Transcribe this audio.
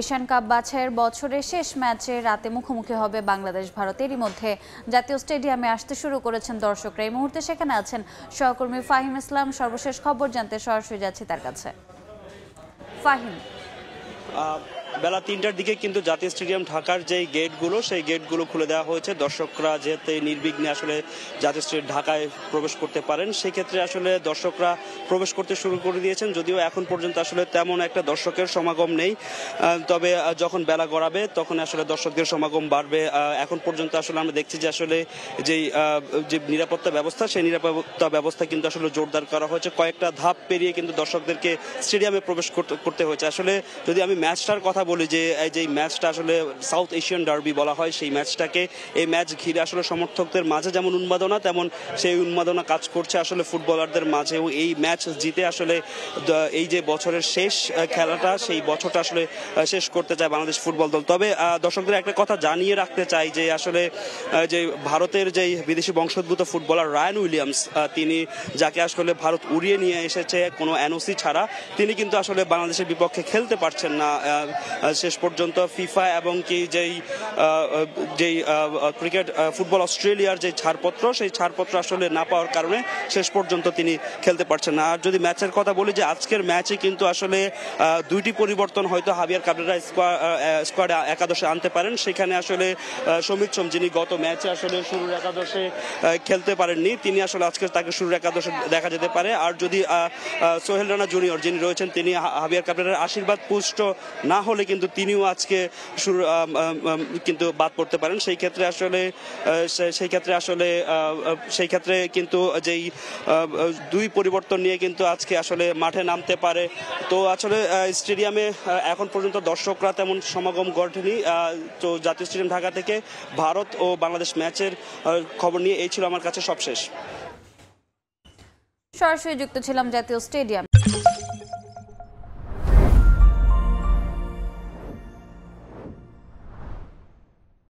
Asian cup বাছাইয়ের বছরের শেষ ম্যাচে রাতে মুখোমুখি হবে বাংলাদেশ ভারত। এরই মধ্যে জাতীয় স্টেডিয়ামে আসতে শুরু করেছেন দর্শকরা। এই মুহূর্তে সেখানে আছেন সহকর্মী ফাহিম ইসলাম। সর্বশেষ খবর জানতে সরাসরি যাচ্ছি তার কাছে। ফাহিম, বেলা ৩টার দিকে কিন্তু জাতীয় স্টেডিয়াম ঢাকার যে গেটগুলো সেই গেটগুলো খুলে দেওয়া হয়েছে দর্শকরা যাতে নির্বিঘ্নে আসলে জাতীয় স্টেডিয়াম ঢাকায় প্রবেশ করতে পারেন। সেক্ষেত্রে আসলে দর্শকরা প্রবেশ করতে শুরু করে দিয়েছেন, যদিও এখন পর্যন্ত আসলে তেমন একটা দর্শকের সমাগম নেই। তবে যখন বেলা গড়াবে তখন আসলে দর্শকদের সমাগম বাড়বে। এখন পর্যন্ত আসলে আমরা দেখছি যে আসলে যে নিরাপত্তা ব্যবস্থা সেই নিরাপত্তা ব্যবস্থা কিন্তু আসলে জোরদার করা হয়েছে। কয়েকটা ধাপ পেরিয়ে কিন্তু দর্শকদেরকে স্টেডিয়ামে প্রবেশ করতে হয়েছে। আসলে যদি আমি ম্যাচটার কথা বলি, যে এই ম্যাচটা আসলে সাউথ এশিয়ান ডার্বি বলা হয়, সেই ম্যাচটাকে এই ম্যাচ ঘিরে আসলে সমর্থকদের মাঝে যেমন উন্মাদনা, তেমন সেই উন্মাদনা কাজ করছে আসলে ফুটবলারদের মাঝেও। এই ম্যাচ জিতে আসলে এই যে বছরের শেষ খেলাটা, সেই বছরটা আসলে শেষ করতে চায় বাংলাদেশ ফুটবল দল। তবে দর্শকদের একটা কথা জানিয়ে রাখতে চাই যে আসলে যে ভারতের যে বিদেশি বংশোদ্ভূত ফুটবলার রায়ান উইলিয়ামস, তিনি যাকে আসলে ভারত উড়িয়ে নিয়ে এসেছে কোনো এনওসি ছাড়া, তিনি কিন্তু আসলে বাংলাদেশের বিপক্ষে খেলতে পারছেন না শেষ পর্যন্ত। ফিফা এবং কি যেই ক্রিকেট ফুটবল অস্ট্রেলিয়ার যে ছাড়পত্র, সেই ছাড়পত্র আসলে না পাওয়ার কারণে শেষ পর্যন্ত তিনি খেলতে পারছেন না। আর যদি ম্যাচের কথা বলি, যে আজকের ম্যাচে কিন্তু আসলে দুইটি পরিবর্তন হয়তো হাবিয়ার কাবরেরা স্কোয়াডে একাদশে আনতে পারেন। সেখানে আসলে সমিত সোম, যিনি গত ম্যাচে আসলে শুরুর একাদশে খেলতে পারেননি, তিনি আসলে আজকে তাকে শুরুর একাদশে দেখা যেতে পারে। আর যদি সোহেল রানা জুনিয়র যিনি রয়েছেন, তিনি হাবিয়ার কাবরেরার আশীর্বাদ পুষ্ট না হলে কিন্তু তিনিও আজকে কিন্তু বাদ পড়তে পারেন। সেই ক্ষেত্রে কিন্তু যেই দুই পরিবর্তন নিয়ে কিন্তু আজকে আসলে মাঠে নামতে পারে। তো আসলে স্টেডিয়ামে এখন পর্যন্ত দর্শকরা তেমন সমাগম ঘটেনি। তো জাতীয় স্টেডিয়াম ঢাকা থেকে ভারত ও বাংলাদেশ ম্যাচের খবর নিয়ে এই ছিল আমার কাছে সবশেষ। সরাসরি যুক্ত ছিলাম জাতীয় স্টেডিয়ামে।